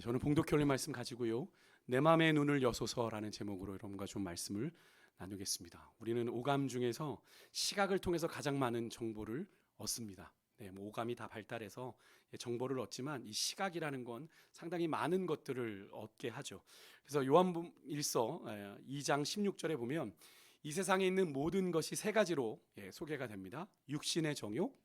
저는 봉독혈의 말씀 가지고요. 내 마음의 눈을 여소서라는 제목으로 여러분과 좀 말씀을 나누겠습니다. 우리는 오감 중에서 시각을 통해서 가장 많은 정보를 얻습니다. 뭐 오감이 다 발달해서 정보를 얻지만 이 시각이라는 건 상당히 많은 것들을 얻게 하죠. 그래서 요한일서 2장 16절에 보면 이 세상에 있는 모든 것이 세 가지로 소개가 됩니다. 육신의 정욕,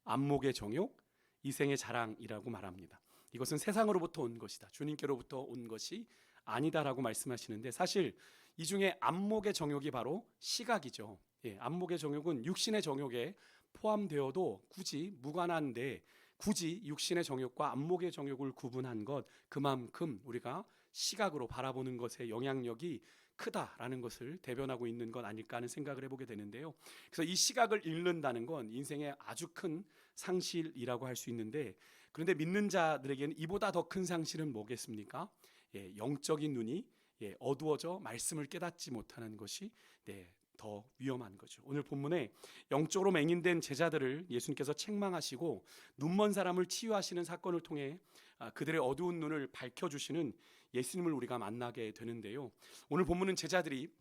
안목의 정욕, 이생의 자랑이라고 말합니다. 이것은 세상으로부터 온 것이다. 주님께로부터 온 것이 아니다라고 말씀하시는데, 사실 이 중에 안목의 정욕이 바로 시각이죠. 안목의 정욕은 육신의 정욕에 포함되어도 굳이 무관한데, 굳이 육신의 정욕과 안목의 정욕을 구분한 것, 그만큼 우리가 시각으로 바라보는 것에 영향력이 크다라는 것을 대변하고 있는 것 아닐까 하는 생각을 해보게 되는데요. 그래서 이 시각을 잃는다는 건 인생의 아주 큰 상실이라고 할 수 있는데, 그런데 믿는 자들에게는 이보다 더 큰 상실은 뭐겠습니까? 영적인 눈이 어두워져 말씀을 깨닫지 못하는 것이 더 위험한 거죠. 오늘 본문에 영적으로 맹인된 제자들을 예수님께서 책망하시고 눈먼 사람을 치유하시는 사건을 통해 그들의 어두운 눈을 밝혀주시는 예수님을 우리가 만나게 되는데요. 오늘 본문은 제자들이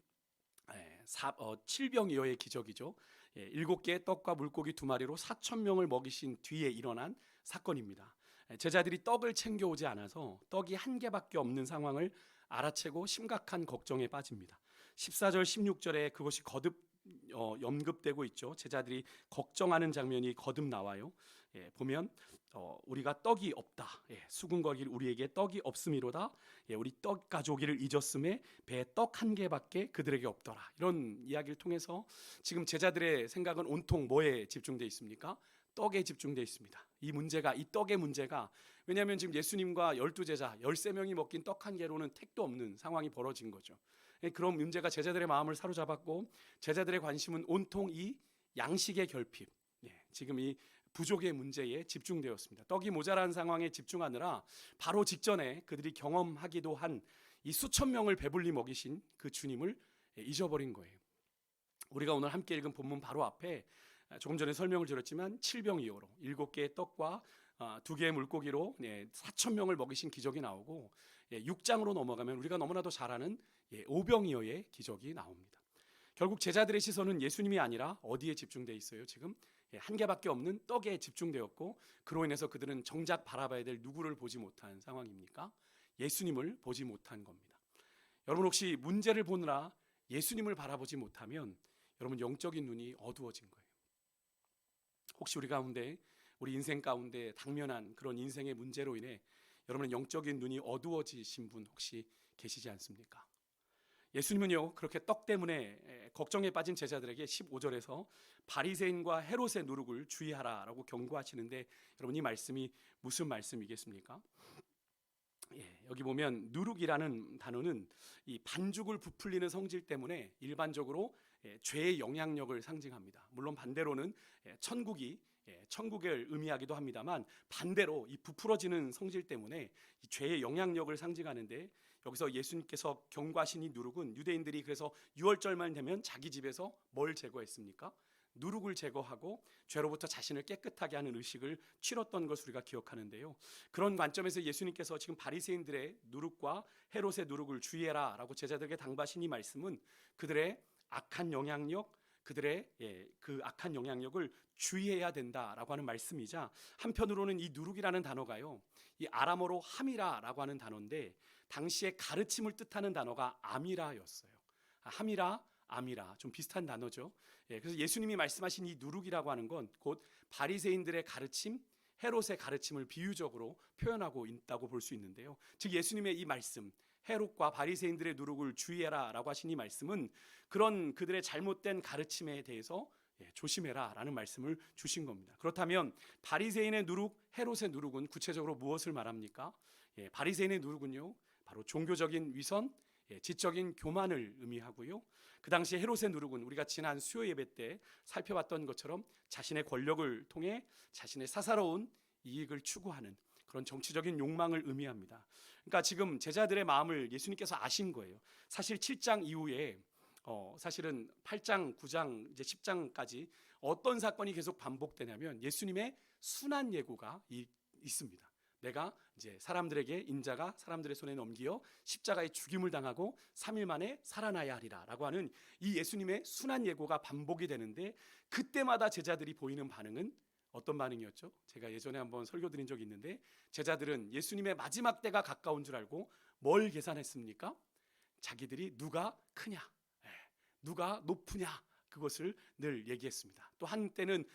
7병이어의 기적이죠. 7개의 떡과 물고기 2마리로 4,000명을 먹이신 뒤에 일어난 사건입니다. 제자들이 떡을 챙겨오지 않아서 떡이 한 개밖에 없는 상황을 알아채고 심각한 걱정에 빠집니다. 14절 16절에 그것이 거듭 언급되고 있죠. 제자들이 걱정하는 장면이 거듭 나와요. 보면 우리가 떡이 없다. 수군거길 우리에게 떡이 없음이로다. 우리 떡 가져오기를 잊었음에 배에 떡 한 개밖에 그들에게 없더라. 이런 이야기를 통해서 지금 제자들의 생각은 온통 뭐에 집중되어 있습니까? 떡에 집중되어 있습니다. 이 떡의 문제가, 왜냐하면 지금 예수님과 12제자 13명이 먹긴 떡 한 개로는 택도 없는 상황이 벌어진 거죠. 그런 문제가 제자들의 마음을 사로잡았고, 제자들의 관심은 온통 이 양식의 결핍, 지금 이 부족의 문제에 집중되었습니다. 떡이 모자란 상황에 집중하느라 바로 직전에 그들이 경험하기도 한 이 수천 명을 배불리 먹이신 그 주님을 잊어버린 거예요. 우리가 오늘 함께 읽은 본문 바로 앞에 조금 전에 설명을 드렸지만 7병이어로 7개의 떡과 2개의 물고기로 4,000명을 먹이신 기적이 나오고, 6장으로 넘어가면 우리가 너무나도 잘 아는 5병이어의 기적이 나옵니다. 결국 제자들의 시선은 예수님이 아니라 어디에 집중되어 있어요? 지금 한 개밖에 없는 떡에 집중되었고, 그로 인해서 그들은 정작 바라봐야 될 누구를 보지 못한 상황입니까? 예수님을 보지 못한 겁니다. 여러분, 혹시 문제를 보느라 예수님을 바라보지 못하면 여러분 영적인 눈이 어두워진 거예요. 혹시 우리 인생 가운데 당면한 그런 인생의 문제로 인해 여러분의 영적인 눈이 어두워지신 분 혹시 계시지 않습니까? 예수님은요, 그렇게 떡 때문에 걱정에 빠진 제자들에게 15절에서 바리새인과 헤롯의 누룩을 주의하라라고 경고하시는데, 여러분 이 말씀이 무슨 말씀이겠습니까? 여기 보면 누룩이라는 단어는 이 반죽을 부풀리는 성질 때문에 일반적으로 죄의 영향력을 상징합니다. 물론 반대로는 천국을 의미하기도 합니다만, 반대로 이 부풀어지는 성질 때문에 이 죄의 영향력을 상징하는데, 여기서 예수님께서 경고하신 이 누룩은 유대인들이 그래서 유월절만 되면 자기 집에서 뭘 제거했습니까? 누룩을 제거하고 죄로부터 자신을 깨끗하게 하는 의식을 치렀던 것을 우리가 기억하는데요. 그런 관점에서 예수님께서 지금 바리새인들의 누룩과 헤롯의 누룩을 주의해라 라고 제자들에게 당부하신 이 말씀은 그들의 악한 영향력, 그들의 그 악한 영향력을 주의해야 된다라고 하는 말씀이자, 한편으로는 이 누룩이라는 단어가요, 이 아람어로 하미라라고 하는 단어인데 당시에 가르침을 뜻하는 단어가 아미라였어요. 하미라, 아미라 좀 비슷한 단어죠. 그래서 예수님이 말씀하신 이 누룩이라고 하는 건 곧 바리새인들의 가르침, 헤롯의 가르침을 비유적으로 표현하고 있다고 볼 수 있는데요. 즉 예수님의 이 말씀, 헤롯과 바리새인들의 누룩을 주의해라라고 하신 이 말씀은 그런 그들의 잘못된 가르침에 대해서 조심해라 라는 말씀을 주신 겁니다. 그렇다면 바리새인의 누룩, 헤롯의 누룩은 구체적으로 무엇을 말합니까? 바리새인의 누룩은요, 바로 종교적인 위선, 지적인 교만을 의미하고요. 그 당시 헤롯의 누룩은 우리가 지난 수요 예배 때 살펴봤던 것처럼 자신의 권력을 통해 자신의 사사로운 이익을 추구하는 그런 정치적인 욕망을 의미합니다. 그러니까 지금 제자들의 마음을 예수님께서 아신 거예요. 사실 7장 이후에 사실은 8장, 9장, 이제 10장까지 어떤 사건이 계속 반복되냐면 예수님의 순환 예고가 있습니다. 내가 이제 인자가 사람들의 손에 넘기어 십자가의 죽임을 당하고 3일 만에 살아나야 하리라라고 하는 이 예수님의 순한 예고가 반복이 되는데, 그때마다 제자들이 보이는 반응은 어떤 반응이었죠? 제가 예전에 한번 설교 드린 적이 있는데, 제자들은 예수님의 마지막 때가 가까운 줄 알고 뭘 계산했습니까? 자기들이 누가 크냐, 누가 높으냐, 그것을 늘 얘기했습니다. 또 한때는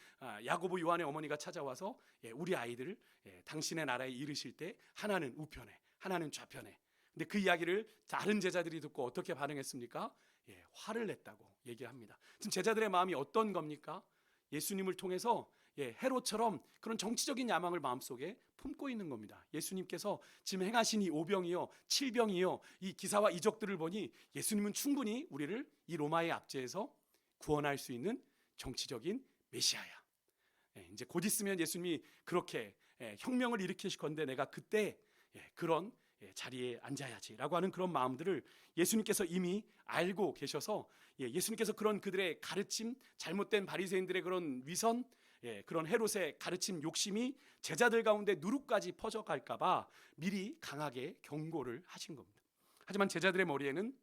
야고보 요한의 어머니가 찾아와서 우리 아이들을 당신의 나라에 이르실 때 하나는 우편에 하나는 좌편에. 근데 그 이야기를 다른 제자들이 듣고 어떻게 반응했습니까? 화를 냈다고 얘기합니다. 지금 제자들의 마음이 어떤 겁니까? 예수님을 통해서 헤롯처럼 그런 정치적인 야망을 마음속에 품고 있는 겁니다. 예수님께서 지금 행하신 이 오병이요, 칠병이요, 이 기사와 이적들을 보니 예수님은 충분히 우리를 이 로마의 압제에서 구원할 수 있는 정치적인 메시아야. 이제 곧 있으면 예수님이 그렇게 혁명을 일으키실 건데 내가 그때 그런 자리에 앉아야지라고 하는 그런 마음들을 예수님께서 이미 알고 계셔서, 예수님께서 그런 그들의 가르침, 잘못된 바리새인들의 그런 위선, 그런 헤롯의 가르침 욕심이 제자들 가운데 누룩까지 퍼져갈까 봐 미리 강하게 경고를 하신 겁니다. 하지만 제자들의 머리에는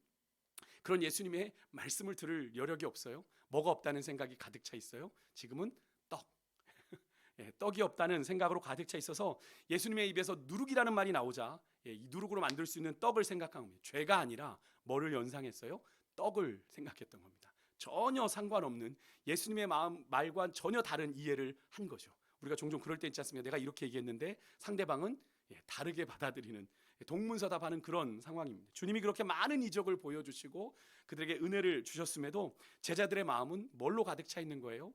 그런 예수님의 말씀을 들을 여력이 없어요. 뭐가 없다는 생각이 가득 차 있어요. 지금은 떡이 없다는 생각으로 가득 차 있어서 예수님의 입에서 누룩이라는 말이 나오자 이 누룩으로 만들 수 있는 떡을 생각한 겁니다. 죄가 아니라 뭐를 연상했어요? 떡을 생각했던 겁니다. 전혀 상관없는 예수님의 말과 전혀 다른 이해를 한 거죠. 우리가 종종 그럴 때 있지 않습니까? 내가 이렇게 얘기했는데 상대방은 다르게 받아들이는, 동문서답하는 그런 상황입니다. 주님이 그렇게 많은 이적을 보여주시고 그들에게 은혜를 주셨음에도 제자들의 마음은 뭘로 가득 차 있는 거예요?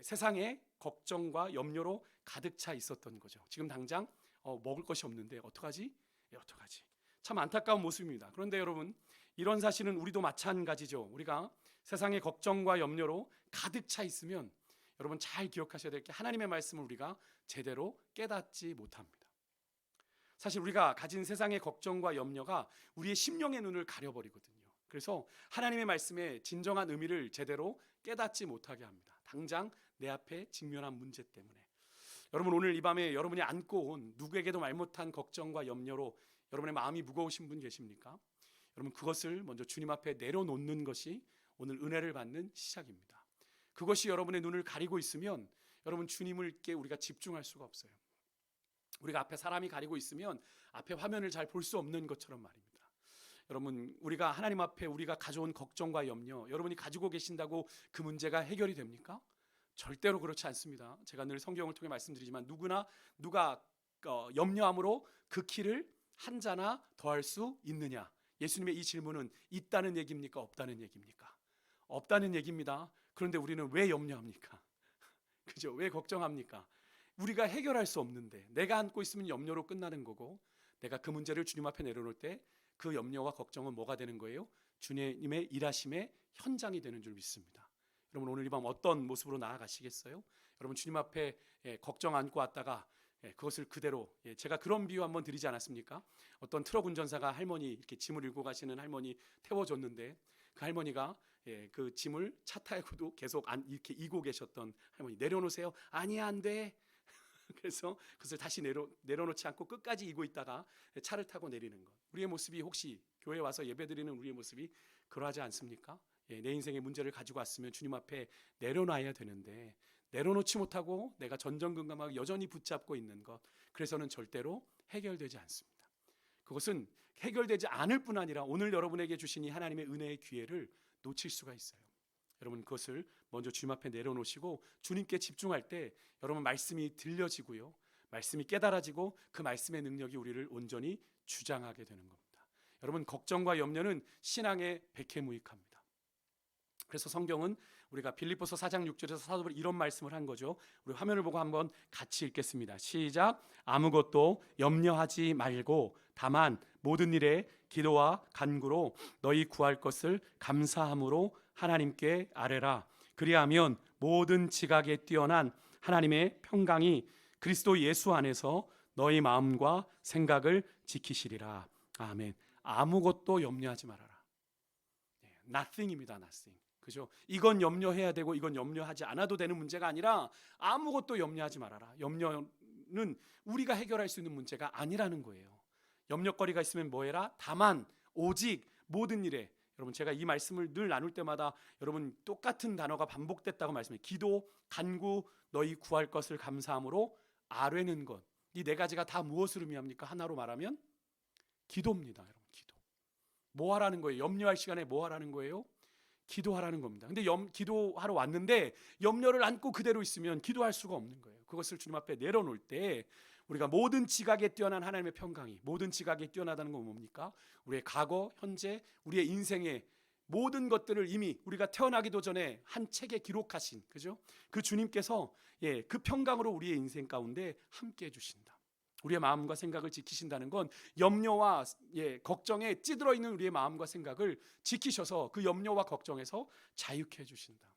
세상의 걱정과 염려로 가득 차 있었던 거죠. 지금 당장 먹을 것이 없는데 어떡하지? 어떡하지? 참 안타까운 모습입니다. 그런데 여러분, 이런 사실은 우리도 마찬가지죠. 우리가 세상의 걱정과 염려로 가득 차 있으면 여러분 잘 기억하셔야 될 게, 하나님의 말씀을 우리가 제대로 깨닫지 못합니다. 사실 우리가 가진 세상의 걱정과 염려가 우리의 심령의 눈을 가려버리거든요. 그래서 하나님의 말씀의 진정한 의미를 제대로 깨닫지 못하게 합니다. 당장 내 앞에 직면한 문제 때문에. 여러분, 오늘 이 밤에 여러분이 안고 온 누구에게도 말 못한 걱정과 염려로 여러분의 마음이 무거우신 분 계십니까? 여러분, 그것을 먼저 주님 앞에 내려놓는 것이 오늘 은혜를 받는 시작입니다. 그것이 여러분의 눈을 가리고 있으면 여러분, 주님께 우리가 집중할 수가 없어요. 우리가 앞에 사람이 가리고 있으면 앞에 화면을 잘 볼 수 없는 것처럼 말입니다. 여러분, 우리가 하나님 앞에 우리가 가져온 걱정과 염려, 여러분이 가지고 계신다고 그 문제가 해결이 됩니까? 절대로 그렇지 않습니다. 제가 늘 성경을 통해 말씀드리지만 누가 염려함으로 그 키를 한 자나 더할 수 있느냐? 예수님의 이 질문은 있다는 얘기입니까? 없다는 얘기입니까? 없다는 얘기입니다. 그런데 우리는 왜 염려합니까? 그죠? 왜 걱정합니까? 우리가 해결할 수 없는데, 내가 안고 있으면 염려로 끝나는 거고, 내가 그 문제를 주님 앞에 내려놓을 때 그 염려와 걱정은 뭐가 되는 거예요? 주님의 일하심의 현장이 되는 줄 믿습니다. 여러분, 오늘 이 밤 어떤 모습으로 나아가시겠어요? 여러분, 주님 앞에 걱정 안고 왔다가 그것을 그대로, 제가 그런 비유 한번 드리지 않았습니까? 어떤 트럭 운전사가 할머니, 이렇게 짐을 잃고 가시는 할머니 태워줬는데, 그 할머니가 그 짐을 차 타고도 계속 이렇게 이고 계셨던 할머니, 내려놓으세요. 아니야, 안 돼. 그래서 그것을 다시 내려놓지 않고 끝까지 이고 있다가 차를 타고 내리는 것. 우리의 모습이, 혹시 교회 와서 예배드리는 우리의 모습이 그러하지 않습니까? 내 인생의 문제를 가지고 왔으면 주님 앞에 내려놔야 되는데, 내려놓지 못하고 내가 전전긍긍하고 여전히 붙잡고 있는 것, 그래서는 절대로 해결되지 않습니다. 그것은 해결되지 않을 뿐 아니라 오늘 여러분에게 주신 이 하나님의 은혜의 기회를 놓칠 수가 있어요. 여러분, 그것을 먼저 주님 앞에 내려놓으시고 주님께 집중할 때 여러분, 말씀이 들려지고요, 말씀이 깨달아지고 그 말씀의 능력이 우리를 온전히 주장하게 되는 겁니다. 여러분, 걱정과 염려는 신앙의 백해무익합니다. 그래서 성경은 우리가 빌립보서 4장 6절에서 사도 바울이 이런 말씀을 한 거죠. 우리 화면을 보고 한번 같이 읽겠습니다. 시작. 아무것도 염려하지 말고 다만 모든 일에 기도와 간구로 너희 구할 것을 감사함으로 하나님께 아뢰라. 그리하면 모든 지각에 뛰어난 하나님의 평강이 그리스도 예수 안에서 너희 마음과 생각을 지키시리라. 아멘. 아무것도 염려하지 말아라. Nothing입니다. Nothing. 그죠? 이건 염려해야 되고 이건 염려하지 않아도 되는 문제가 아니라 아무것도 염려하지 말아라. 염려는 문제는 우리가 해결할 수 있는 문제가 아니라는 거예요. 염려거리가 있으면 뭐해라? 다만 오직 모든 일에, 여러분 제가 이 말씀을 늘 나눌 때마다 여러분 똑같은 단어가 반복됐다고 말씀해요. 기도, 간구, 너희 구할 것을 감사함으로 아뢰는 것. 이 네 가지가 다 무엇을 의미합니까? 하나로 말하면 기도입니다. 여러분 기도. 뭐 하라는 거예요? 염려할 시간에 뭐 하라는 거예요? 기도하라는 겁니다. 근데 기도하러 왔는데 염려를 안고 그대로 있으면 기도할 수가 없는 거예요. 그것을 주님 앞에 내려놓을 때 우리가 모든 지각에 뛰어난 하나님의 평강이, 모든 지각에 뛰어나다는 건 뭡니까? 우리의 과거, 현재, 우리의 인생의 모든 것들을 이미 우리가 태어나기도 전에 한 책에 기록하신, 그죠? 그 주님께서 그 평강으로 우리의 인생 가운데 함께 해주신다. 우리의 마음과 생각을 지키신다는 건 염려와 걱정에 찌들어 있는 우리의 마음과 생각을 지키셔서 그 염려와 걱정에서 자유케 해주신다.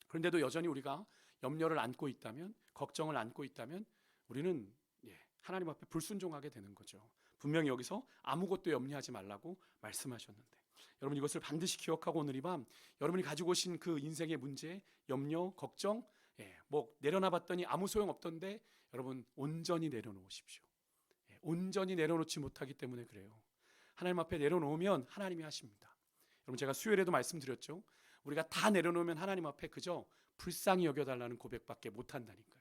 그런데도 여전히 우리가 염려를 안고 있다면, 걱정을 안고 있다면 우리는 하나님 앞에 불순종하게 되는 거죠. 분명히 여기서 아무것도 염려하지 말라고 말씀하셨는데, 여러분 이것을 반드시 기억하고 오늘 이 밤 여러분이 가지고 오신 그 인생의 문제, 염려, 걱정, 뭐 내려놔 봤더니 아무 소용 없던데 여러분 온전히 내려놓으십시오. 온전히 내려놓지 못하기 때문에 그래요. 하나님 앞에 내려놓으면 하나님이 하십니다. 여러분 제가 수요일에도 말씀드렸죠. 우리가 다 내려놓으면 하나님 앞에 그저 불쌍히 여겨달라는 고백밖에 못한다니까요.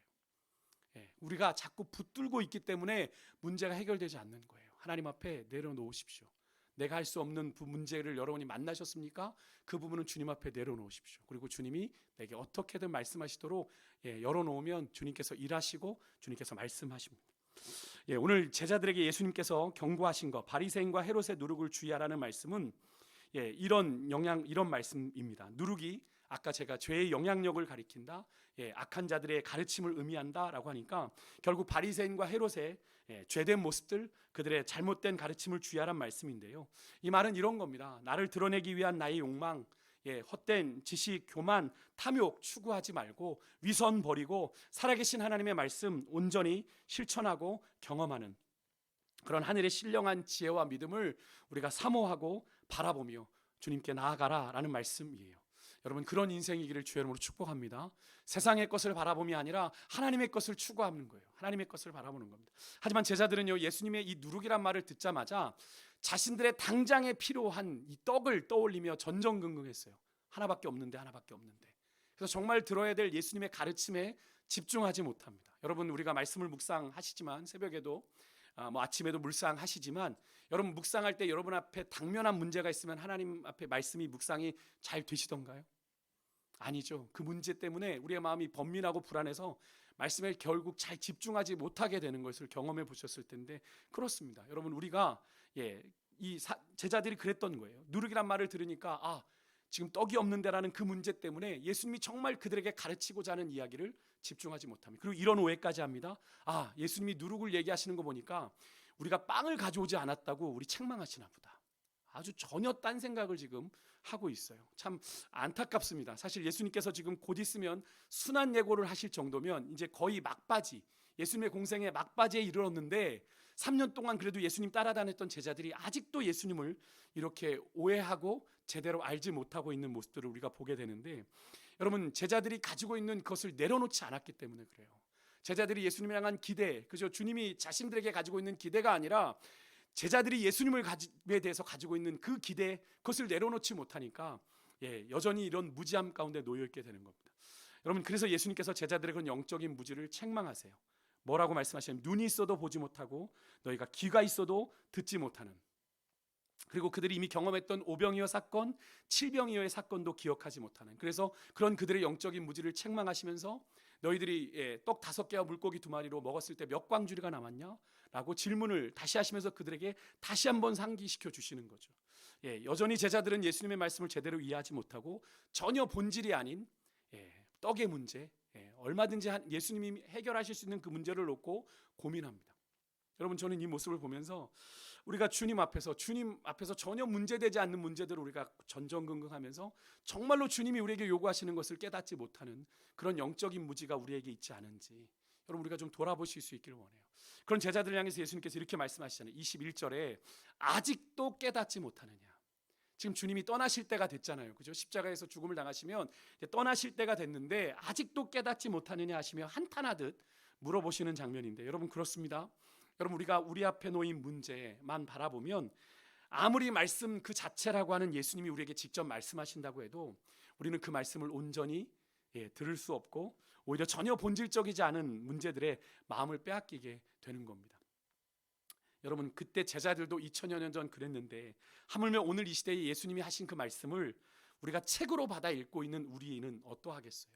우리가 자꾸 붙들고 있기 때문에 문제가 해결되지 않는 거예요. 하나님 앞에 내려놓으십시오. 내가 할 수 없는 문제를 여러분이 만나셨습니까? 그 부분은 주님 앞에 내려놓으십시오. 그리고 주님이 내게 어떻게든 말씀하시도록 열어놓으면 주님께서 일하시고 주님께서 말씀하십니다. 오늘 제자들에게 예수님께서 경고하신 것, 바리새인과 헤롯의 누룩을 주의하라는 말씀은 이런 말씀입니다. 누룩이 아까 제가 죄의 영향력을 가리킨다, 악한 자들의 가르침을 의미한다라고 하니까 결국 바리새인과 헤롯의 죄된 모습들, 그들의 잘못된 가르침을 주의하란 말씀인데요. 이 말은 이런 겁니다. 나를 드러내기 위한 나의 욕망, 헛된 지식, 교만, 탐욕 추구하지 말고 위선 버리고 살아계신 하나님의 말씀 온전히 실천하고 경험하는 그런 하늘의 신령한 지혜와 믿음을 우리가 사모하고 바라보며 주님께 나아가라라는 말씀이에요. 여러분 그런 인생이기를 주의 이름으로 축복합니다. 세상의 것을 바라봄이 아니라 하나님의 것을 추구하는 거예요. 하나님의 것을 바라보는 겁니다. 하지만 제자들은요, 예수님의 이 누룩이란 말을 듣자마자 자신들의 당장에 필요한 이 떡을 떠올리며 전전긍긍했어요. 하나밖에 없는데. 그래서 정말 들어야 될 예수님의 가르침에 집중하지 못합니다. 여러분 우리가 말씀을 묵상하시지만 새벽에도 아침에도 묵상하시지만 여러분 묵상할 때 여러분 앞에 당면한 문제가 있으면 하나님 앞에 말씀이 묵상이 잘 되시던가요? 아니죠. 그 문제 때문에 우리의 마음이 번민하고 불안해서 말씀에 결국 잘 집중하지 못하게 되는 것을 경험해 보셨을 텐데 그렇습니다. 여러분 우리가 제자들이 그랬던 거예요. 누룩이란 말을 들으니까 지금 떡이 없는데라는 그 문제 때문에 예수님이 정말 그들에게 가르치고자 하는 이야기를 집중하지 못합니다. 그리고 이런 오해까지 합니다. 예수님이 누룩을 얘기하시는 거 보니까 우리가 빵을 가져오지 않았다고 우리 책망하시나 보다. 아주 전혀 딴 생각을 지금 하고 있어요. 참 안타깝습니다. 사실 예수님께서 지금 곧 있으면 순환 예고를 하실 정도면 이제 거의 막바지, 예수님의 공생의 막바지에 이르렀는데 3년 동안 그래도 예수님 따라다녔던 제자들이 아직도 예수님을 이렇게 오해하고 제대로 알지 못하고 있는 모습들을 우리가 보게 되는데, 여러분 제자들이 가지고 있는 것을 내려놓지 않았기 때문에 그래요. 제자들이 예수님을 향한 기대, 그죠? 주님이 자신들에게 가지고 있는 기대가 아니라 제자들이 예수님에 대해서 가지고 있는 그 기대, 그것을 내려놓지 못하니까 여전히 이런 무지함 가운데 놓여 있게 되는 겁니다. 여러분 그래서 예수님께서 제자들의 그런 영적인 무지를 책망하세요. 뭐라고 말씀하시냐면 눈이 있어도 보지 못하고 너희가 귀가 있어도 듣지 못하는, 그리고 그들이 이미 경험했던 오병이어 사건, 칠병이어의 사건도 기억하지 못하는, 그래서 그런 그들의 영적인 무지를 책망하시면서 너희들이 떡 5개와 물고기 2마리로 먹었을 때 몇 광주리가 남았냐? 라고 질문을 다시 하시면서 그들에게 다시 한번 상기시켜 주시는 거죠. 여전히 제자들은 예수님의 말씀을 제대로 이해하지 못하고 전혀 본질이 아닌 떡의 문제, 얼마든지 예수님이 해결하실 수 있는 그 문제를 놓고 고민합니다. 여러분 저는 이 모습을 보면서 우리가 주님 앞에서 전혀 문제되지 않는 문제들을 우리가 전전긍긍하면서 정말로 주님이 우리에게 요구하시는 것을 깨닫지 못하는 그런 영적인 무지가 우리에게 있지 않은지 여러분 우리가 좀 돌아보실 수 있기를 원해요. 그런 제자들을 향해서 예수님께서 이렇게 말씀하시잖아요. 21절에 아직도 깨닫지 못하느냐. 지금 주님이 떠나실 때가 됐잖아요. 그죠? 십자가에서 죽음을 당하시면 이제 떠나실 때가 됐는데 아직도 깨닫지 못하느냐 하시며 한탄하듯 물어보시는 장면인데, 여러분 그렇습니다. 여러분 우리가 우리 앞에 놓인 문제만 바라보면 아무리 말씀 그 자체라고 하는 예수님이 우리에게 직접 말씀하신다고 해도 우리는 그 말씀을 온전히 들을 수 없고 오히려 전혀 본질적이지 않은 문제들에 마음을 빼앗기게 되는 겁니다. 여러분 그때 제자들도 2000여 년 전 그랬는데 하물며 오늘 이 시대에 예수님이 하신 그 말씀을 우리가 책으로 받아 읽고 있는 우리는 어떠하겠어요?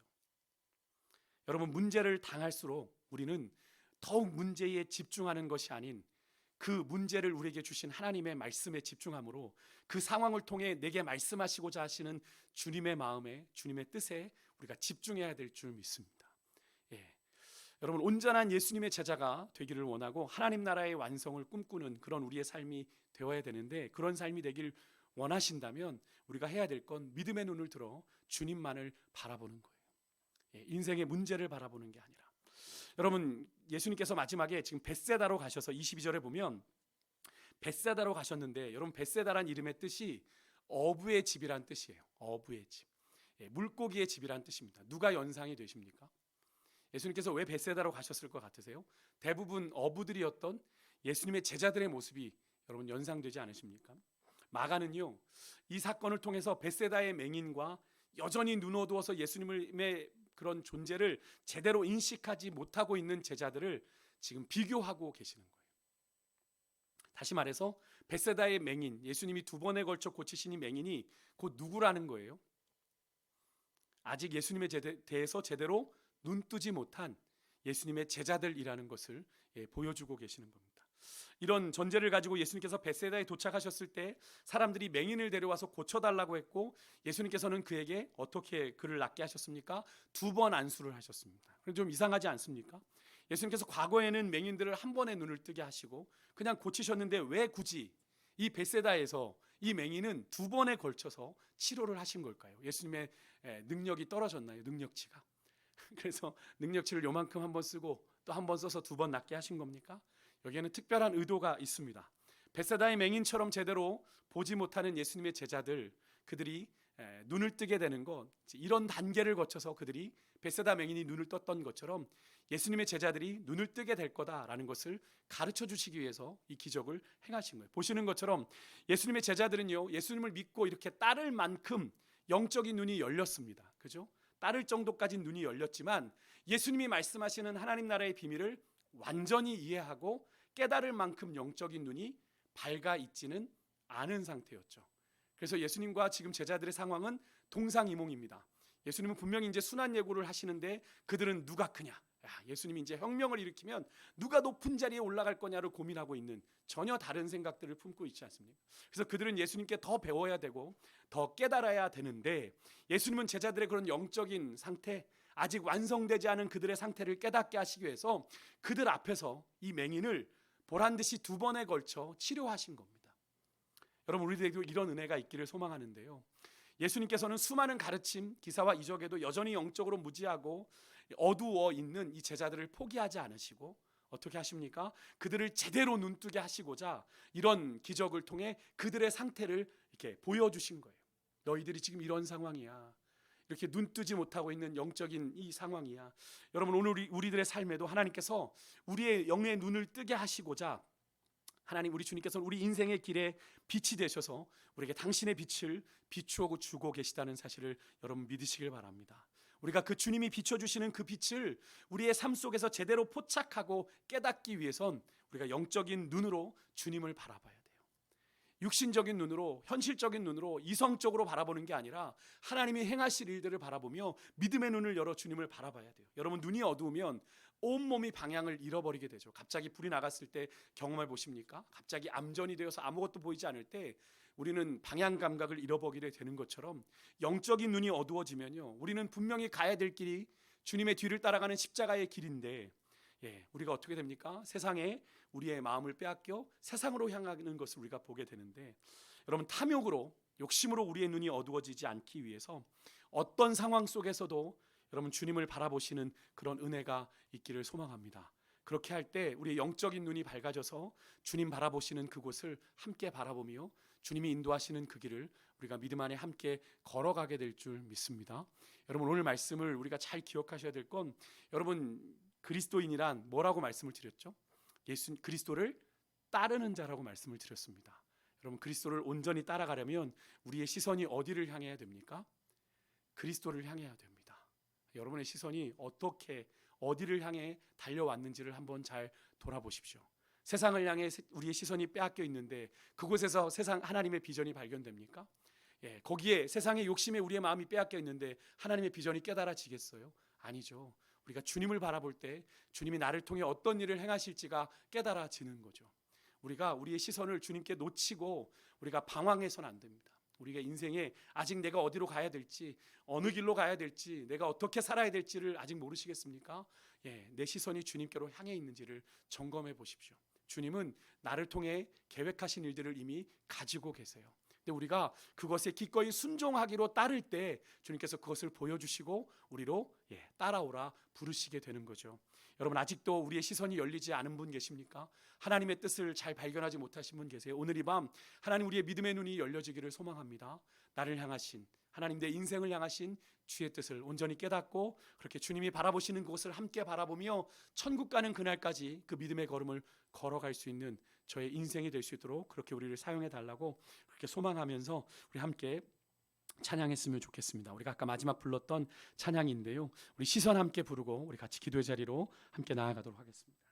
여러분 문제를 당할수록 우리는 더욱 문제에 집중하는 것이 아닌 그 문제를 우리에게 주신 하나님의 말씀에 집중함으로 그 상황을 통해 내게 말씀하시고자 하시는 주님의 마음에, 주님의 뜻에 우리가 집중해야 될 줄 믿습니다. 여러분 온전한 예수님의 제자가 되기를 원하고 하나님 나라의 완성을 꿈꾸는 그런 우리의 삶이 되어야 되는데, 그런 삶이 되길 원하신다면 우리가 해야 될 건 믿음의 눈을 들어 주님만을 바라보는 거예요. 인생의 문제를 바라보는 게 아니라. 여러분 예수님께서 마지막에 지금 벳세다로 가셔서 22절에 보면 벳세다로 가셨는데, 여러분 벳세다란 이름의 뜻이 어부의 집이란 뜻이에요. 어부의 집, 물고기의 집이란 뜻입니다. 누가 연상이 되십니까? 예수님께서 왜 벳세다로 가셨을 것 같으세요? 대부분 어부들이었던 예수님의 제자들의 모습이 여러분 연상되지 않으십니까? 마가는요 이 사건을 통해서 벳세다의 맹인과 여전히 눈 어두워서 예수님의 그런 존재를 제대로 인식하지 못하고 있는 제자들을 지금 비교하고 계시는 거예요. 다시 말해서 벳세다의 맹인, 예수님이 2번에 걸쳐 고치신 이 맹인이 곧 누구라는 거예요? 아직 예수님에 대해서 제대로 눈뜨지 못한 예수님의 제자들이라는 것을 보여주고 계시는 겁니다. 이런 전제를 가지고 예수님께서 벳세다에 도착하셨을 때 사람들이 맹인을 데려와서 고쳐달라고 했고, 예수님께서는 그에게 어떻게 그를 낫게 하셨습니까? 2번 안수를 하셨습니다. 좀 이상하지 않습니까? 예수님께서 과거에는 맹인들을 한 번에 눈을 뜨게 하시고 그냥 고치셨는데 왜 굳이 이 벳세다에서 이 맹인은 2번에 걸쳐서 치료를 하신 걸까요? 예수님의 능력이 떨어졌나요? 능력치가. 그래서 능력치를 요만큼 한번 쓰고 또 한 번 써서 2번 낫게 하신 겁니까? 여기에는 특별한 의도가 있습니다. 벳세다의 맹인처럼 제대로 보지 못하는 예수님의 제자들, 그들이 눈을 뜨게 되는 것, 이런 단계를 거쳐서 그들이 벳세다 맹인이 눈을 떴던 것처럼 예수님의 제자들이 눈을 뜨게 될 거다라는 것을 가르쳐 주시기 위해서 이 기적을 행하신 거예요. 보시는 것처럼 예수님의 제자들은요 예수님을 믿고 이렇게 따를 만큼 영적인 눈이 열렸습니다. 그죠? 따를 정도까지 눈이 열렸지만 예수님이 말씀하시는 하나님 나라의 비밀을 완전히 이해하고 깨달을 만큼 영적인 눈이 밝아 있지는 않은 상태였죠. 그래서 예수님과 지금 제자들의 상황은 동상이몽입니다. 예수님은 분명히 이제 순환 예고를 하시는데 그들은 누가 크냐? 예수님이 이제 혁명을 일으키면 누가 높은 자리에 올라갈 거냐를 고민하고 있는 전혀 다른 생각들을 품고 있지 않습니까? 그래서 그들은 예수님께 더 배워야 되고 더 깨달아야 되는데, 예수님은 제자들의 그런 영적인 상태, 아직 완성되지 않은 그들의 상태를 깨닫게 하시기 위해서 그들 앞에서 이 맹인을 보란듯이 2번에 걸쳐 치료하신 겁니다. 여러분 우리들에게도 이런 은혜가 있기를 소망하는데요, 예수님께서는 수많은 가르침, 기사와 이적에도 여전히 영적으로 무지하고 어두워 있는 이 제자들을 포기하지 않으시고 어떻게 하십니까? 그들을 제대로 눈뜨게 하시고자 이런 기적을 통해 그들의 상태를 이렇게 보여주신 거예요. 너희들이 지금 이런 상황이야. 이렇게 눈뜨지 못하고 있는 영적인 이 상황이야. 여러분 오늘 우리들의 삶에도 하나님께서 우리의 영의 눈을 뜨게 하시고자 하나님 우리 주님께서는 우리 인생의 길에 빛이 되셔서 우리에게 당신의 빛을 비추어 주고 계시다는 사실을 여러분 믿으시길 바랍니다. 우리가 그 주님이 비춰주시는 그 빛을 우리의 삶 속에서 제대로 포착하고 깨닫기 위해선 우리가 영적인 눈으로 주님을 바라봐야 돼요. 육신적인 눈으로, 현실적인 눈으로, 이성적으로 바라보는 게 아니라 하나님이 행하실 일들을 바라보며 믿음의 눈을 열어 주님을 바라봐야 돼요. 여러분 눈이 어두우면 온몸이 방향을 잃어버리게 되죠. 갑자기 불이 나갔을 때 경험해 보십니까? 갑자기 암전이 되어서 아무것도 보이지 않을 때 우리는 방향 감각을 잃어버리게 되는 것처럼 영적인 눈이 어두워지면요 우리는 분명히 가야 될 길이 주님의 뒤를 따라가는 십자가의 길인데 우리가 어떻게 됩니까? 세상에 우리의 마음을 빼앗겨 세상으로 향하는 것을 우리가 보게 되는데, 여러분 탐욕으로, 욕심으로 우리의 눈이 어두워지지 않기 위해서 어떤 상황 속에서도 여러분 주님을 바라보시는 그런 은혜가 있기를 소망합니다. 그렇게 할 때 우리의 영적인 눈이 밝아져서 주님 바라보시는 그곳을 함께 바라보며 주님이 인도하시는 그 길을 우리가 믿음 안에 함께 걸어가게 될 줄 믿습니다. 여러분 오늘 말씀을 우리가 잘 기억하셔야 될 건, 여러분 그리스도인이란 뭐라고 말씀을 드렸죠? 예수 그리스도를 따르는 자라고 말씀을 드렸습니다. 여러분, 그리스도를 온전히 따라가려면 우리의 시선이 어디를 향해야 됩니까? 그리스도를 향해야 됩니다. 여러분의 시선이 어떻게 어디를 향해 달려왔는지를 한번 잘 돌아보십시오. 세상을 향해 우리의 시선이 빼앗겨 있는데 그곳에서 세상 하나님의 비전이 발견됩니까? 거기에 세상의 욕심에 우리의 마음이 빼앗겨 있는데 하나님의 비전이 깨달아지겠어요? 아니죠. 우리가 주님을 바라볼 때 주님이 나를 통해 어떤 일을 행하실지가 깨달아지는 거죠. 우리가 우리의 시선을 주님께 놓치고 우리가 방황해서는 안 됩니다. 우리가 인생에 아직 내가 어디로 가야 될지, 어느 길로 가야 될지, 내가 어떻게 살아야 될지를 아직 모르시겠습니까? 내 시선이 주님께로 향해 있는지를 점검해 보십시오. 주님은 나를 통해 계획하신 일들을 이미 가지고 계세요. 근데 우리가 그것에 기꺼이 순종하기로 따를 때 주님께서 그것을 보여주시고 우리로 따라오라 부르시게 되는 거죠. 여러분, 아직도 우리의 시선이 열리지 않은 분 계십니까? 하나님의 뜻을 잘 발견하지 못하신 분 계세요? 오늘 이 밤 하나님 우리의 믿음의 눈이 열려지기를 소망합니다. 나를 향하신 하나님, 내 인생을 향하신 주의 뜻을 온전히 깨닫고 그렇게 주님이 바라보시는 그곳을 함께 바라보며 천국 가는 그날까지 그 믿음의 걸음을 걸어갈 수 있는 저의 인생이 될 수 있도록 그렇게 우리를 사용해 달라고 그렇게 소망하면서 우리 함께 찬양했으면 좋겠습니다. 우리가 아까 마지막 불렀던 찬양인데요, 우리 시선 함께 부르고 우리 같이 기도의 자리로 함께 나아가도록 하겠습니다.